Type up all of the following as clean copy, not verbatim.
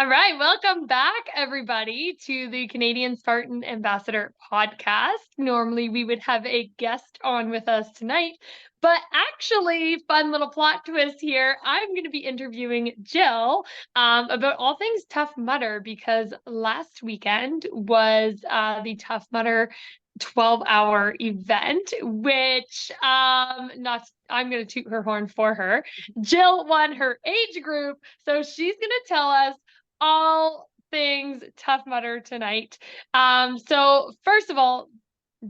All right, welcome back, everybody, to the Canadian Spartan Ambassador podcast. Normally, we would have a guest on with us tonight, but actually, fun little plot twist here. I'm going to be interviewing Jill about all things Tough Mudder because last weekend was the Tough Mudder 12-hour event, which not I'm going to toot her horn for her. Jill won her age group, so she's going to tell us all things Tough Mudder tonight. So first of all,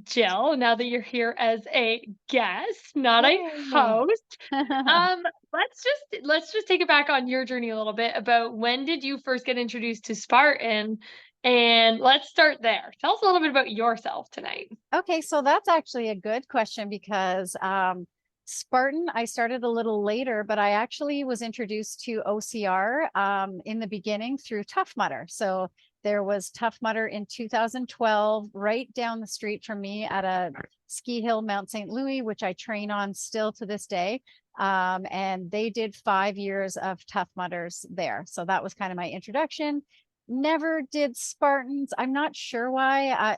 Jill, now that you're here as a guest, not a host, let's just take it back on your journey a little bit about when did you first get introduced to Spartan, and let's start there. Tell us a little bit about yourself tonight. Okay, so that's actually a good question because Spartan, I started a little later, but I actually was introduced to OCR in the beginning through Tough Mudder. So there was Tough Mudder in 2012, right down the street from me at a ski hill, Mount St. Louis, which I train on still to this day. And they did 5 years of Tough Mudders there. So that was kind of my introduction. Never did Spartans. I'm not sure why.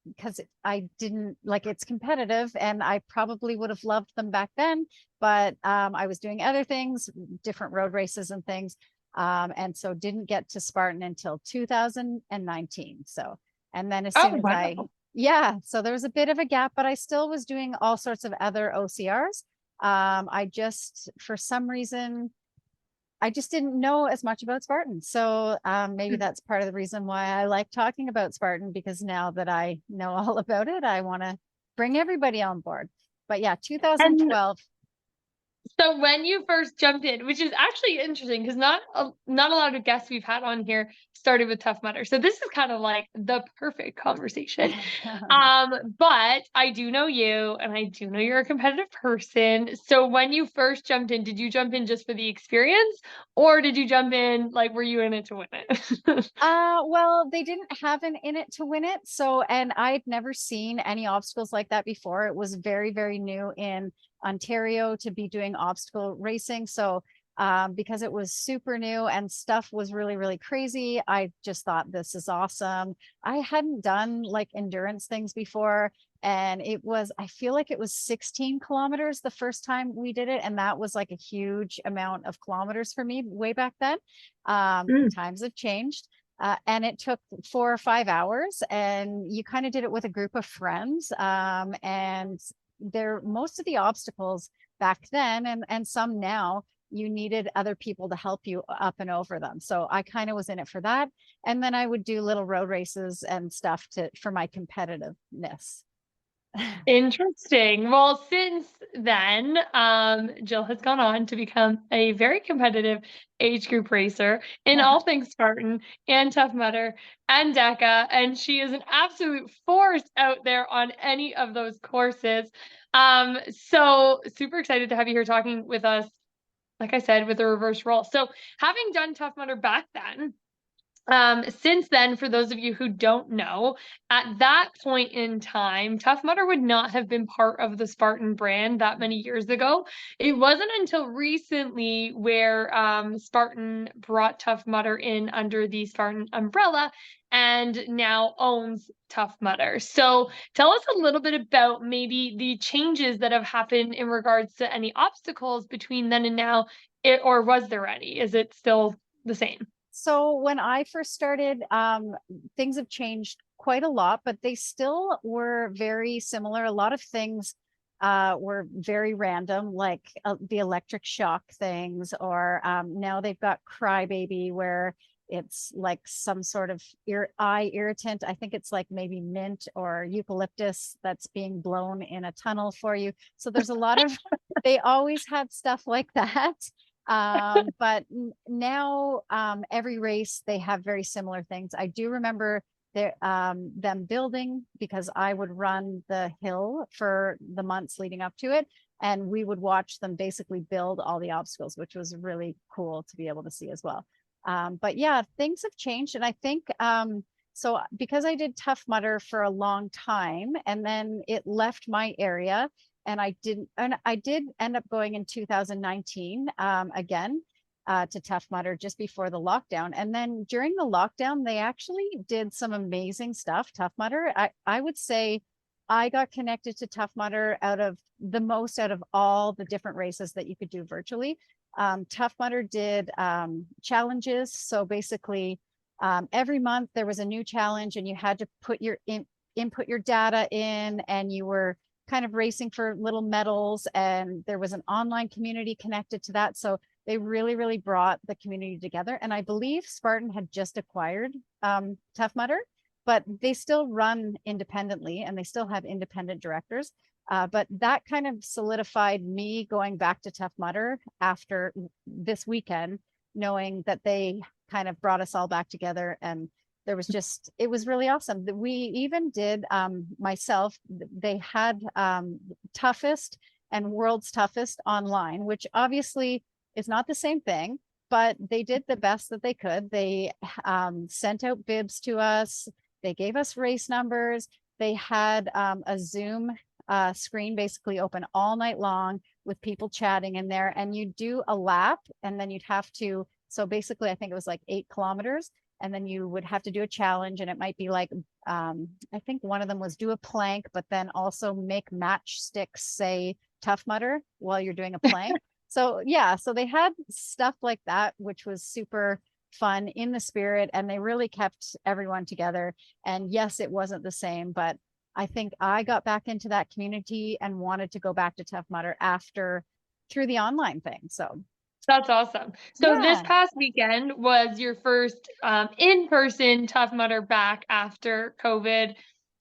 Because I didn't like it's competitive and I probably would have loved them back then, but I was doing other things, different road races and things. And so didn't get to Spartan until 2019. So, and then as soon as so there was a bit of a gap, but I still was doing all sorts of other OCRs. I just, for some reason, I just didn't know as much about Spartan. So maybe that's part of the reason why I like talking about Spartan, because now that I know all about it, I want to bring everybody on board. But yeah, 2012. So when you first jumped in, which is actually interesting because not a lot of guests we've had on here started with Tough Mudder. So this is kind of like the perfect conversation. But I do know you and I do know you're a competitive person. So when you first jumped in, did you jump in just for the experience or did you jump in like were you in it to win it? Well, they didn't have an in it to win it. So, and I'd never seen any obstacles like that before. It was very, very new in Ontario to be doing obstacle racing. So, because it was super new and stuff was really, really crazy, I just thought this is awesome. I hadn't done like endurance things before. And I feel like it was 16 kilometers the first time we did it. And that was like a huge amount of kilometers for me way back then. Times have changed. And it took 4 or 5 hours and you kind of did it with a group of friends. And most of the obstacles back then and some now, you needed other people to help you up and over them. So I kind of was in it for that. And then I would do little road races and stuff for my competitiveness. Interesting. Well, since then, Jill has gone on to become a very competitive age group racer in all things Spartan and Tough Mudder and DECA, and she is an absolute force out there on any of those courses. So super excited to have you here talking with us, like I said, with a reverse role. So having done Tough Mudder back then, since then, for those of you who don't know, at that point in time, Tough Mudder would not have been part of the Spartan brand that many years ago. It wasn't until recently where Spartan brought Tough Mudder in under the Spartan umbrella and now owns Tough Mudder. So tell us a little bit about maybe the changes that have happened in regards to any obstacles between then and now, or was there any? Is it still the same? So when I first started, things have changed quite a lot, but they still were very similar. A lot of things were very random, like the electric shock things, or now they've got Crybaby, where it's like some sort of eye irritant. I think it's like maybe mint or eucalyptus that's being blown in a tunnel for you. So there's a lot of, they always had stuff like that. But now every race they have very similar things. I do remember them building, because I would run the hill for the months leading up to it, and we would watch them basically build all the obstacles, which was really cool to be able to see as well. But yeah, things have changed, and I think so because I did Tough Mudder for a long time and then it left my area, and I did end up going in 2019 again. to Tough Mudder just before the lockdown. And then during the lockdown, they actually did some amazing stuff. Tough Mudder, I would say I got connected to Tough Mudder out of all the different races that you could do virtually. Tough Mudder did challenges. So basically, every month there was a new challenge, and you had to input your data in, and you were kind of racing for little medals, and there was an online community connected to that. So they really, really brought the community together. And I believe Spartan had just acquired Tough Mudder, but they still run independently, and they still have independent directors. But that kind of solidified me going back to Tough Mudder after this weekend, knowing that they kind of brought us all back together. And there was it was really awesome. We even did, myself, they had Toughest and World's Toughest online, which obviously is not the same thing, but they did the best that they could. They sent out bibs to us. They gave us race numbers. They had a Zoom screen basically open all night long with people chatting in there, and you do a lap, and then you'd have to, so basically I think it was like 8 kilometers, and then you would have to do a challenge, and it might be like, I think one of them was do a plank, but then also make matchsticks say Tough Mudder while you're doing a plank. So yeah, so they had stuff like that, which was super fun in the spirit, and they really kept everyone together. And yes, it wasn't the same, but I think I got back into that community and wanted to go back to Tough Mudder through the online thing. So That's awesome. So this yeah, past weekend was your first in-person Tough Mudder back after COVID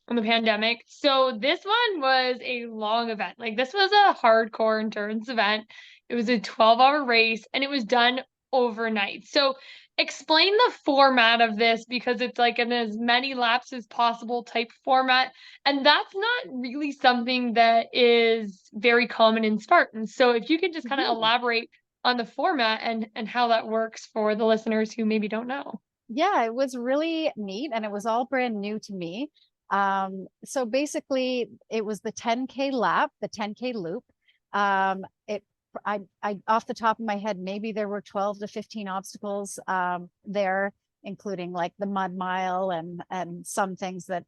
and the pandemic. So this one was a long event. Like, this was a hardcore endurance event. It was a 12-hour race, and it was done overnight. So explain the format of this, because it's like an as many laps as possible type format. And that's not really something that is very common in Spartan. So if you could just kind of mhm. elaborate on the format and how that works for the listeners who maybe don't know. Yeah, it was really neat, and it was all brand new to me. So basically it was the 10K lap, the 10K loop. It I off the top of my head, maybe there were 12 to 15 obstacles there, including like the mud mile and some things that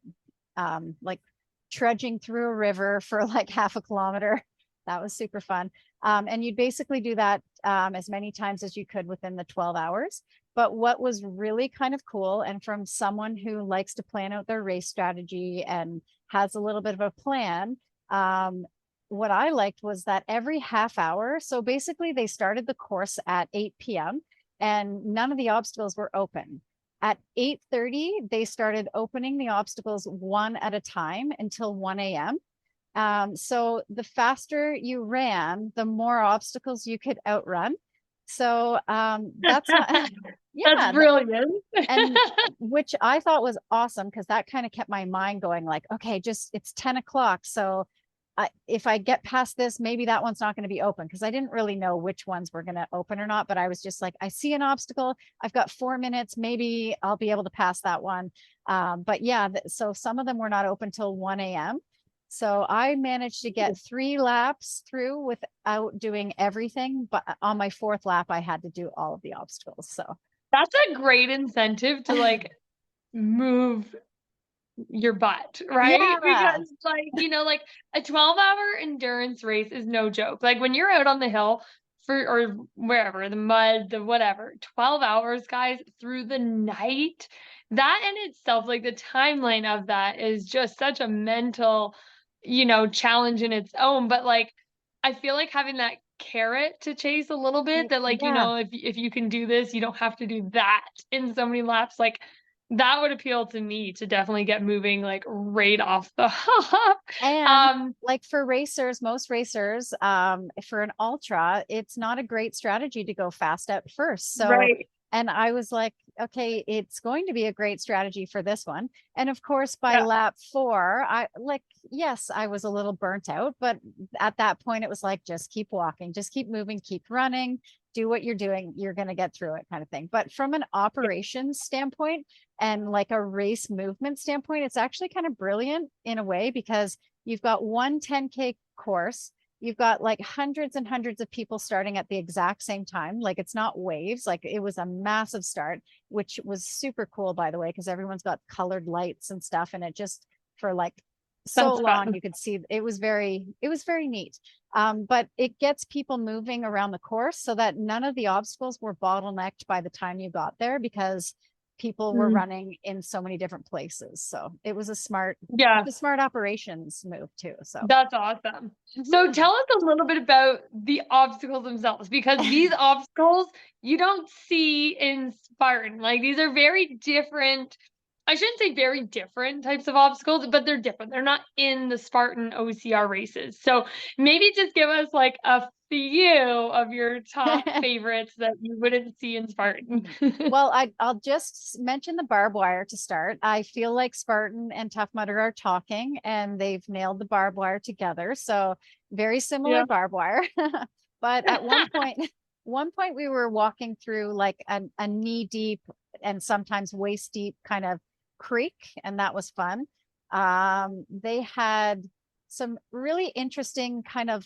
like trudging through a river for like half a kilometer. That was super fun. And you'd basically do that as many times as you could within the 12 hours. But what was really kind of cool, and from someone who likes to plan out their race strategy and has a little bit of a plan, what I liked was that every half hour, so basically they started the course at 8 p.m. and none of the obstacles were open. At 8:30, they started opening the obstacles one at a time until 1 a.m. So the faster you ran, the more obstacles you could outrun. So that's not, That's yeah, brilliant. and which I thought was awesome, because that kind of kept my mind going like, okay, just it's 10 o'clock. So if I get past this, maybe that one's not going to be open, because I didn't really know which ones were going to open or not. But I was just like, I see an obstacle. I've got 4 minutes. Maybe I'll be able to pass that one. But yeah, so some of them were not open till 1 a.m. So I managed to get 3 laps through without doing everything. But on my 4th lap, I had to do all of the obstacles. So That's a great incentive to like move your butt, right? yeah, Because like, like a 12-hour endurance race is no joke. Like, when you're out on the hill or wherever, the mud, the whatever, 12 hours, guys, through the night, that in itself, like the timeline of that is just such a mental, challenge in its own. But like, I feel like having that carrot to chase a little bit, that like, yeah. if you can do this, you don't have to do that in so many laps. Like, that would appeal to me to definitely get moving, like, right off the hop. And like for racers, most racers, for an ultra, it's not a great strategy to go fast at first. So, Right. and I was like, okay, it's going to be a great strategy for this one. And of course, by Yeah. lap 4, I like, yes, I was a little burnt out, but at that point, it was like, just keep walking, just keep moving, keep running, do what you're doing. You're going to get through it, kind of thing. But from an operations standpoint and like a race movement standpoint, it's actually kind of brilliant in a way, because you've got one 10K course, you've got like hundreds and hundreds of people starting at the exact same time. Like it's not waves, like it was a massive start, which was super cool, by the way, because everyone's got colored lights and stuff. And it just for like so That's long, fun. you could see it was very neat. But it gets people moving around the course so that none of the obstacles were bottlenecked by the time you got there, because people were running in so many different places. So it was Yeah, a smart operations move too. So that's awesome. So tell us a little bit about the obstacles themselves, because these obstacles you don't see in Spartan. Like these are very different. I shouldn't say very different types of obstacles, but they're different. They're not in the Spartan OCR races. So maybe just give us like a few of your top favorites that you wouldn't see in Spartan. Well, I'll just mention the barbed wire to start. I feel like Spartan and Tough Mudder are talking, and they've nailed the barbed wire together. So very similar Yeah. barbed wire. But at one point we were walking through like a knee deep and sometimes waist deep kind of creek, and that was fun. They had some really interesting kind of,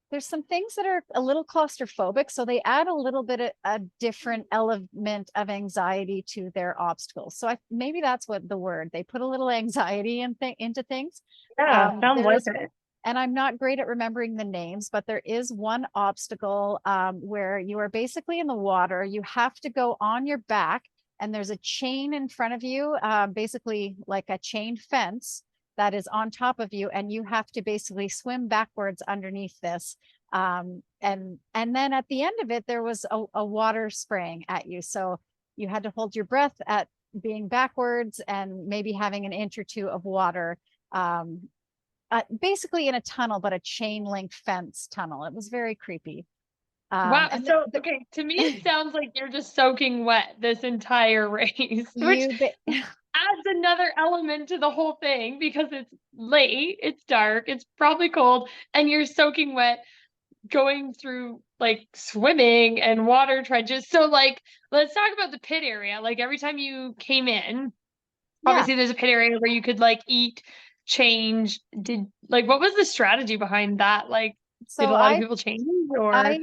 there's some things that are a little claustrophobic, so they add a little bit of a different element of anxiety to their obstacles. So maybe that's what the word, they put a little anxiety into things. Yeah, sounds like There's, it. and I'm not great at remembering the names, but there is one obstacle where you are basically in the water. You have to go on your back, and there's a chain in front of you, basically like a chain fence that is on top of you, and you have to basically swim backwards underneath this. And then at the end of it, there was a water spraying at you. So you had to hold your breath at being backwards and maybe having an inch or two of water, basically in a tunnel, but a chain link fence tunnel. It was very creepy. Wow. And So, okay, to me, it sounds like you're just soaking wet this entire race, which you, adds another element to the whole thing because it's late, it's dark, it's probably cold, and you're soaking wet going through like swimming and water trenches. So, like, let's talk about the pit area. Like, every time you came in, yeah. obviously there's a pit area where you could like eat, change. What was the strategy behind that? Like, did So a lot of people change or? I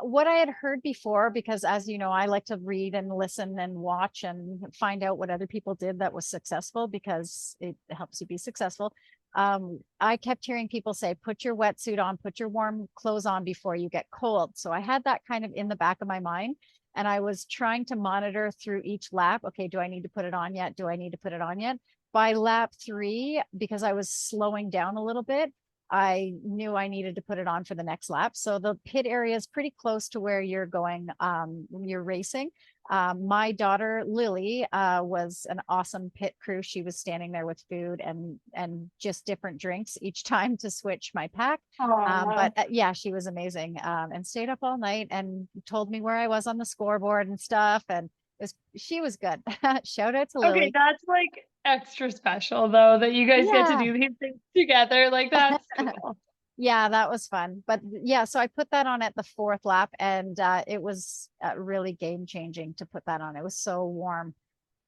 what I had heard before, because as you know, I like to read and listen and watch and find out what other people did that was successful, because it helps you be successful. I kept hearing people say, put your wetsuit on, put your warm clothes on before you get cold. So I had that kind of in the back of my mind. And I was trying to monitor through each lap. Okay, do I need to put it on yet? Do I need to put it on yet? By lap 3, because I was slowing down a little bit, I knew I needed to put it on for the next lap. So the pit area is pretty close to where you're going when you're racing. My daughter Lily was an awesome pit crew. She was standing there with food and just different drinks each time to switch my pack. But yeah, she was amazing, and stayed up all night and told me where I was on the scoreboard and stuff. And she was good. Shout out to Okay, Lily. that's like extra special though that you guys get to Yeah. do these things together. Like that's cool. Yeah, that was fun. But yeah, so I put that on at the 4th lap, and it was really game changing to put that on. It was so warm,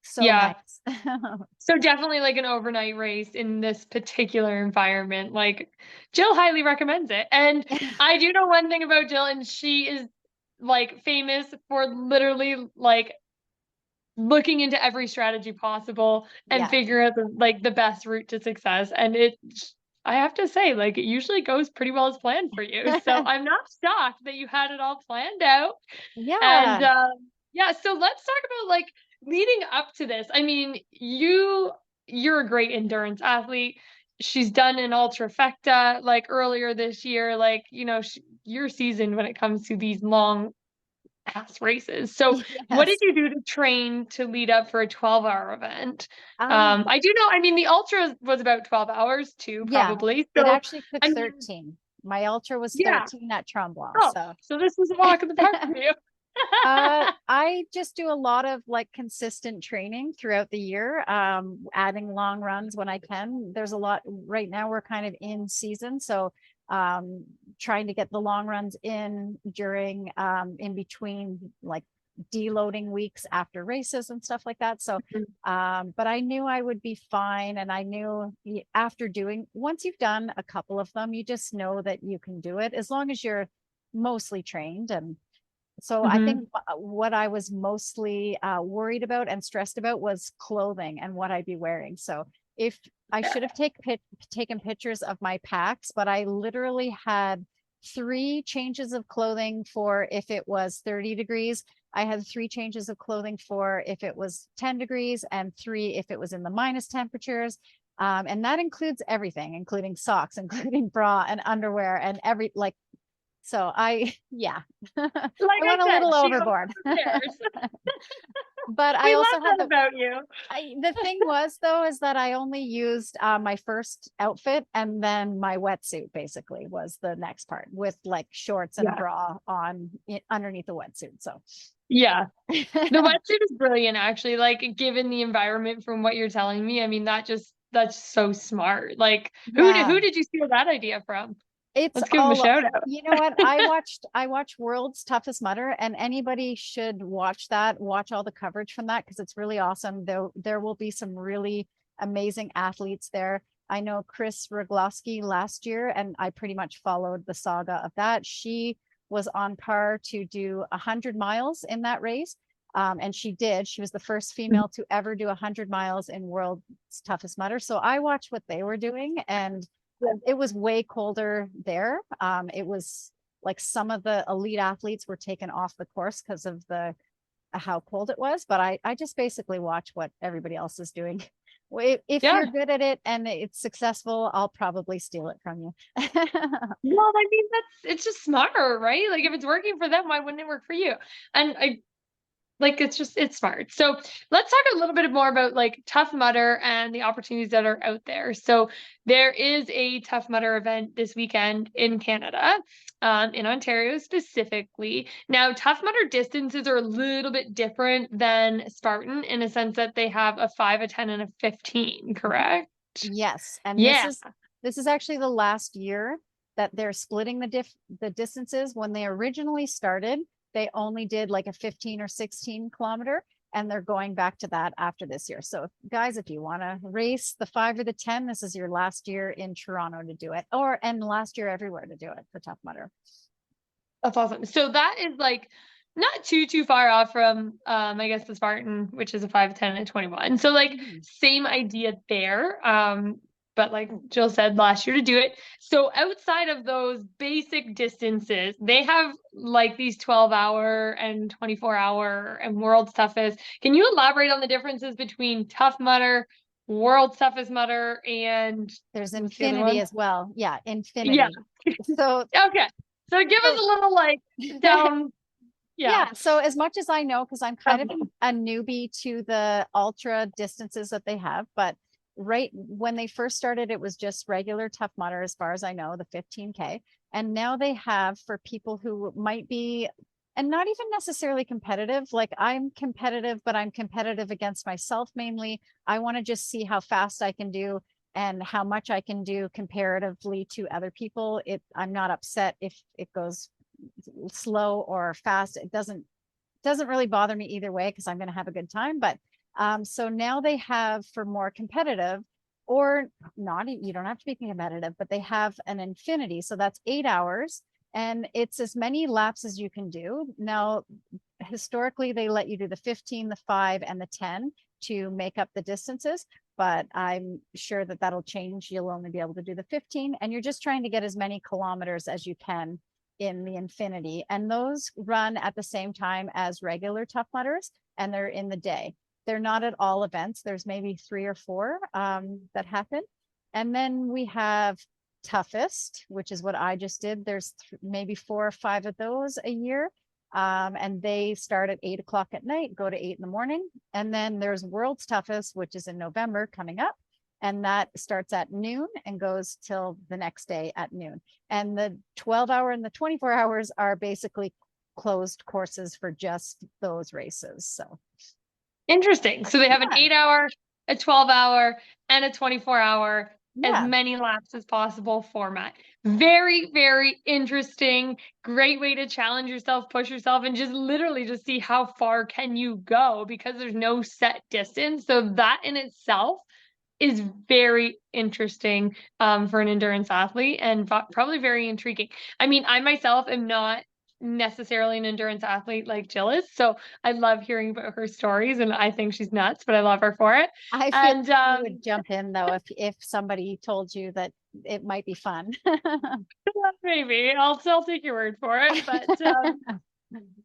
so Yeah. nice. So definitely like an overnight race in this particular environment. Like Jill highly recommends it. And I do know one thing about Jill, and she is like famous for literally like looking into every strategy possible and Yeah. figure out the best route to success. And I have to say, like, it usually goes pretty well as planned for you. So I'm not shocked that you had it all planned out. And Yeah. yeah, so let's talk about like leading up to this. I mean, you're a great endurance athlete. She's done an ultrafecta like earlier this year. Like, you're seasoned when it comes to these long ass races. So what did Yes. you do to train to lead up for a 12-hour event? Um, I do know, I mean, the ultra was about 12 hours too, yeah, probably. it So, actually took I mean, 13. My ultra was yeah. 13 at Tremblant. Oh, So so this was a walk in the park for you. I just do a lot of like consistent training throughout the year, adding long runs when I can. There's a lot right now, we're kind of in season. So trying to get the long runs in during in between like deloading weeks after races and stuff like that. So, but I knew I would be fine. And I knew after once you've done a couple of them, you just know that you can do it as long as you're mostly trained. And so I think what I was mostly worried about and stressed about was clothing and what I'd be wearing. So if I should have taken pictures of my packs, but I literally had 3 changes of clothing for if it was 30 degrees. I had 3 changes of clothing for if it was 10 degrees and 3 if it was in the minus temperatures. And that includes everything, including socks, including bra and underwear and so I went a little overboard. But I also had about you. The thing was though, is that I only used my first outfit, and then my wetsuit basically was the next part with like shorts and bra on underneath the wetsuit. So the wetsuit is brilliant, actually. Like, given the environment from what you're telling me, I mean, that's so smart. Like, who did you steal that idea from? Let's give him a shout out. You know what? I watched World's Toughest Mudder, and anybody should watch all the coverage from that, because it's really awesome. There will be some really amazing athletes there. I know Chris Roglowski last year, and I pretty much followed the saga of that. She was on par to do 100 miles in that race. And she was the first female to ever do 100 miles in World's Toughest Mudder. So I watched what they were doing, and it was way colder there. It was like some of the elite athletes were taken off the course because of how cold it was. But I just basically watch what everybody else is doing. If you're good at it and it's successful, I'll probably steal it from you. Well, I mean, it's just smarter, right? Like, if it's working for them, why wouldn't it work for you? And it's smart. So let's talk a little bit more about like Tough Mudder and the opportunities that are out there. So there is a Tough Mudder event this weekend in Canada, in Ontario specifically. Now, Tough Mudder distances are a little bit different than Spartan in a sense that they have a 5, a 10, and a 15, correct? Yes. And this is actually the last year that they're splitting the distances. When they originally started, they only did like a 15 or 16 kilometer, and they're going back to that after this year. So guys, if you want to race the 5 or the 10, this is your last year in Toronto to do it, and last year everywhere to do it for Tough Mudder. That's awesome. So that is like not too far off from I guess the Spartan, which is a 5, 10, and a 21. So like same idea there. But like Jill said, last year to do it. So outside of those basic distances, they have like these 12-hour and 24-hour and World's Toughest. Can you elaborate on the differences between Tough Mudder, World's Toughest Mudder, and there's Infinity as well? Yeah, Infinity. Yeah. So okay. So give us a little like down. Yeah. So as much as I know, because I'm kind of a newbie to the ultra distances that they have, but right when they first started, it was just regular Tough Mudder, as far as I know, the 15K. And now they have, for people who might be, and not even necessarily competitive, like I'm competitive, but I'm competitive against myself mainly. I want to just see how fast I can do and how much I can do comparatively to other people. I'm not upset if it goes slow or fast. It doesn't really bother me either way, because I'm going to have a good time. But so now they have, for more competitive, or not, you don't have to be competitive, but they have an Infinity. So that's 8 hours, and it's as many laps as you can do. Now, historically, they let you do the 15, the 5, and the 10 to make up the distances, but I'm sure that that'll change. You'll only be able to do the 15, and you're just trying to get as many kilometers as you can in the Infinity. And those run at the same time as regular Tough Mudders, and they're in the day. They're not at all events. There's maybe 3 or 4 that happen. And then we have Toughest, which is what I just did. There's maybe 4 or 5 of those a year. And they start at 8 o'clock at night, go to 8 in the morning. And then there's World's Toughest, which is in November coming up. And that starts at noon and goes till the next day at noon. And the 12-hour and the 24 hours are basically closed courses for just those races. So interesting. So they have an 8-hour, a 12-hour, and a 24-hour as Yeah. many laps as possible format. Very, very interesting. Great way to challenge yourself, push yourself, and just literally just see how far can you go because there's no set distance. So that in itself is very interesting for an endurance athlete and probably very intriguing. I mean, I myself am not necessarily an endurance athlete like Jill is, so I love hearing about her stories, and I think she's nuts, but I love her for it. I feel And you would jump in though if somebody told you that it might be fun. maybe I'll take your word for it, but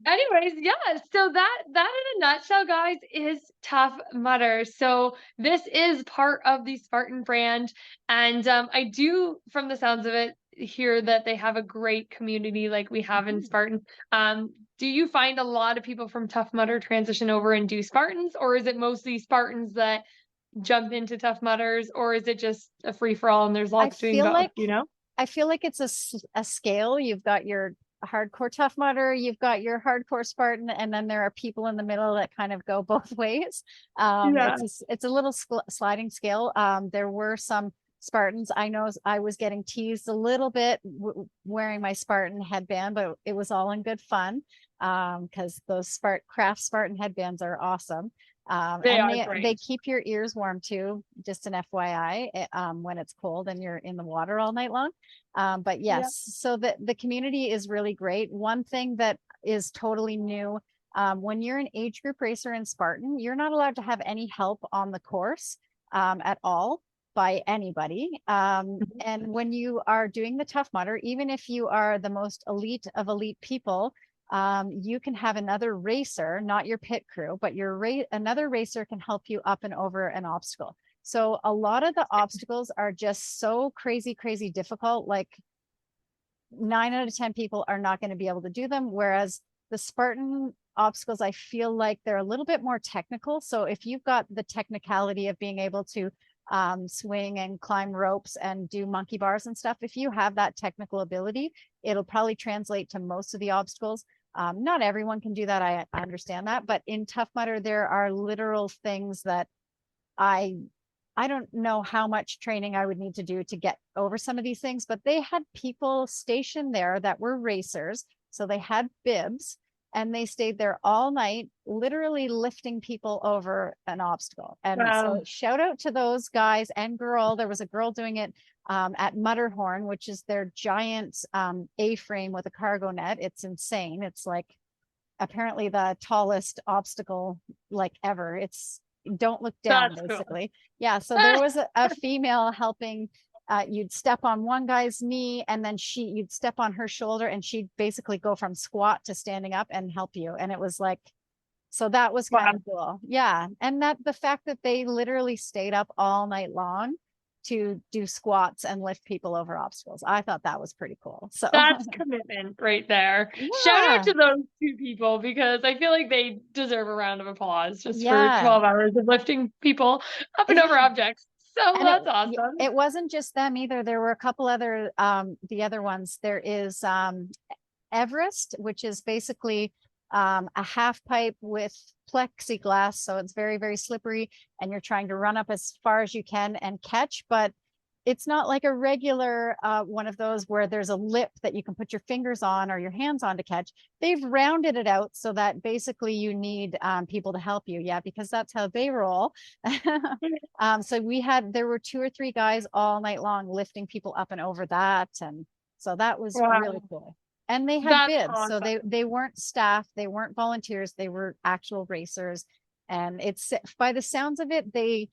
anyways, yeah, so that in a nutshell, guys, is Tough Mudder. So this is part of the Spartan brand, and I do, from the sounds of it, hear that they have a great community like we have in Mhm. Spartan. Do you find a lot of people from Tough Mudder transition over and do Spartans, or is it mostly Spartans that jump into Tough Mudders, or is it just a free for all and there's I lots doing feel both, like you know? I feel like it's a scale. You've got your hardcore Tough Mudder, you've got your hardcore Spartan, and then there are people in the middle that kind of go both ways. Yeah. It's a little sliding scale. There were some Spartans. I know I was getting teased a little bit wearing my Spartan headband, but it was all in good fun because those craft Spartan headbands are awesome. They And are they great. keep your ears warm too, just an FYI, when it's cold and you're in the water all night long. But Yeah. yes, so the community is really great. One thing that is totally new, when you're an age group racer in Spartan, you're not allowed to have any help on the course at all by anybody. Mhm. And when you are doing the Tough Mudder, even if you are the most elite of elite people, you can have another racer, not your pit crew, but another racer can help you up and over an obstacle. So a lot of the obstacles are just so crazy, crazy difficult. Like 9 out of 10 people are not going to be able to do them. Whereas the Spartan obstacles, I feel like they're a little bit more technical. So if you've got the technicality of being able to swing and climb ropes and do monkey bars and stuff, if you have that technical ability, it'll probably translate to most of the obstacles. Not everyone can do that. I understand that. But in Tough Mudder, there are literal things that I I don't know how much training I would need to do to get over some of these things, but they had people stationed there that were racers. So they had bibs and they stayed there all night, literally lifting people over an obstacle. And so Wow. shout out to those guys and girl. There was a girl doing it at Mudderhorn, which is their giant A-frame with a cargo net. It's insane. It's like apparently the tallest obstacle like ever. It's don't look down, That's cool. basically. Yeah. So there was a female helping. You'd step on one guy's knee and then you'd step on her shoulder and she'd basically go from squat to standing up and help you. And it was like, so that was kind Wow. of cool. Yeah. And that the fact that they literally stayed up all night long to do squats and lift people over obstacles. I thought that was pretty cool. So That's commitment right there. Shout out yeah. to those two people because I feel like they deserve a round of applause just for Yeah. 12 hours of lifting people up and over objects. So And that's awesome. it wasn't just them either. There were a couple other the other ones. There is Everest, which is basically a half pipe with plexiglass, so it's very, very slippery, and you're trying to run up as far as you can and catch, but it's not like a regular one of those where there's a lip that you can put your fingers on or your hands on to catch. They've rounded it out so that basically you need people to help you. Yeah, because that's how they roll. So there were 2 or 3 guys all night long lifting people up and over that. And so that was really Wow. cool. And they had That's bibs. So awesome. they weren't staff, they weren't volunteers, they were actual racers. And it's by the sounds of it, they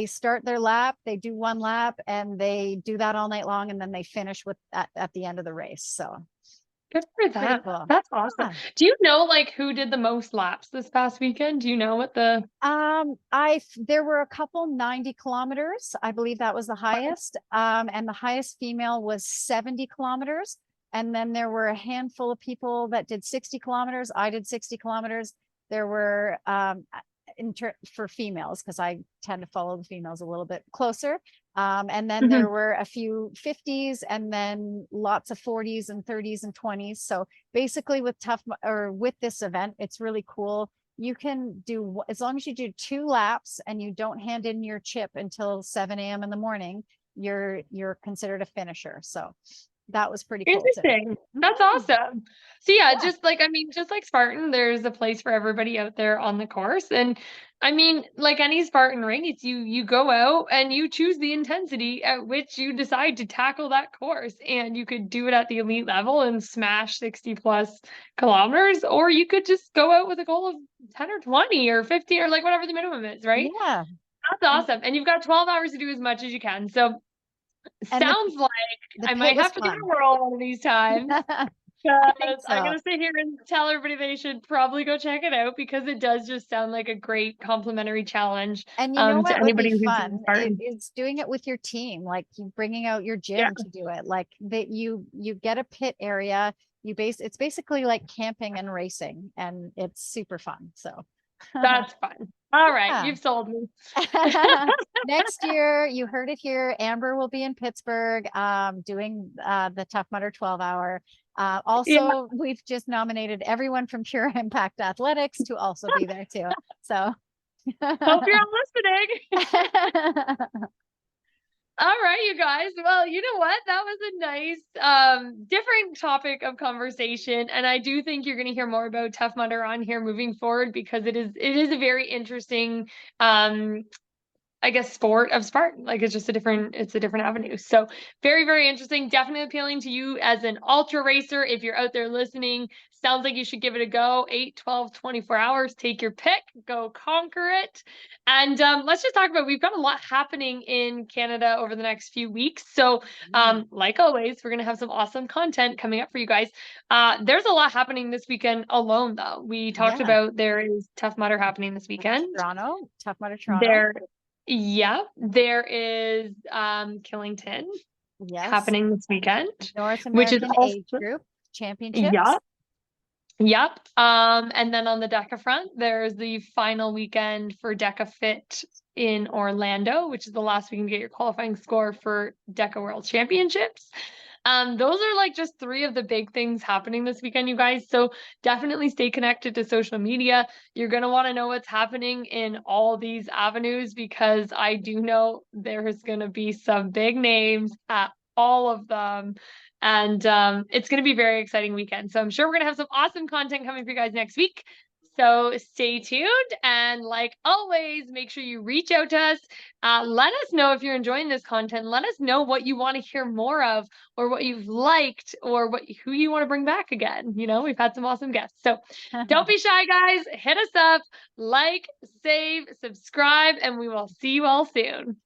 start their lap, they do one lap, and they do that all night long, and then they finish with at the end of the race. So Good for pretty them. cool. That's awesome. Yeah. Do you know like who did the most laps this past weekend? Do you know what the There were a couple 90 kilometers. I believe that was the highest. And the highest female was 70 kilometers. And then there were a handful of people that did 60 kilometers. I did 60 kilometers. There were for females, because I tend to follow the females a little bit closer. And then there were a few 50s and then lots of 40s and 30s and 20s. So basically with this event, it's really cool. You can do, as long as you do 2 laps and you don't hand in your chip until 7 a.m. in the morning, you're considered a finisher. So that was pretty cool too. Interesting. That's awesome. So yeah, Yeah. just like, I mean, just like Spartan, there's a place for everybody out there on the course. And I mean, like any Spartan race, you go out and you choose the intensity at which you decide to tackle that course. And you could do it at the elite level and smash 60 plus kilometers, or you could just go out with a goal of 10 or 20 or 50 or like whatever the minimum is, right? Yeah. That's awesome. And you've got 12 hours to do as much as you can. So And sounds like the I pit might was have to give fun. a whirl one of these times. I think Because I'm so. gonna sit here and tell everybody they should probably go check it out because it does just sound like a great complimentary challenge And you know to what would anybody be who's fun? Spartan. It's doing it with your team, like you bringing out your Yeah, gym to do it. Like that you get a pit area. It's basically like camping and racing, and it's super fun. So that's fun. All right, yeah. you've sold me. Next year, you heard it here. Amber will be in Pittsburgh, doing the Tough Mudder 12-hour. Yeah, Also, we've just nominated everyone from Pure Impact Athletics to also be there too. So hope you're all listening. All right, you guys. Well, you know what? That was a nice, different topic of conversation, and I do think you're going to hear more about Tough Mudder on here moving forward because it is a very interesting, I guess, sport of Spartan. Like it's a different avenue. So very, very interesting. Definitely appealing to you as an ultra racer. If you're out there listening, sounds like you should give it a go. 8, 12, 24 hours. Take your pick. Go conquer it. And let's just talk about, we've got a lot happening in Canada over the next few weeks. So like always, we're going to have some awesome content coming up for you guys. There's a lot happening this weekend alone, though. We talked yeah, about there is Tough Mudder happening this weekend. Toronto, Tough Mudder Toronto. There is Killington Yes, happening this weekend, North which is American also Age Group Championships. yeah. Yep. And then on the DECA front, there's the final weekend for DECA Fit in Orlando, which is the last weekend to get your qualifying score for DECA World Championships. Those are like just 3 of the big things happening this weekend, you guys. So definitely stay connected to social media. You're going to want to know what's happening in all these avenues because I do know there's going to be some big names at all of them. And it's going to be a very exciting weekend. So I'm sure we're going to have some awesome content coming for you guys next week. So stay tuned. And like always, make sure you reach out to us. Let us know if you're enjoying this content. Let us know what you want to hear more of or what you've liked or who you want to bring back again. You know, we've had some awesome guests. So don't be shy, guys. Hit us up, like, save, subscribe, and we will see you all soon.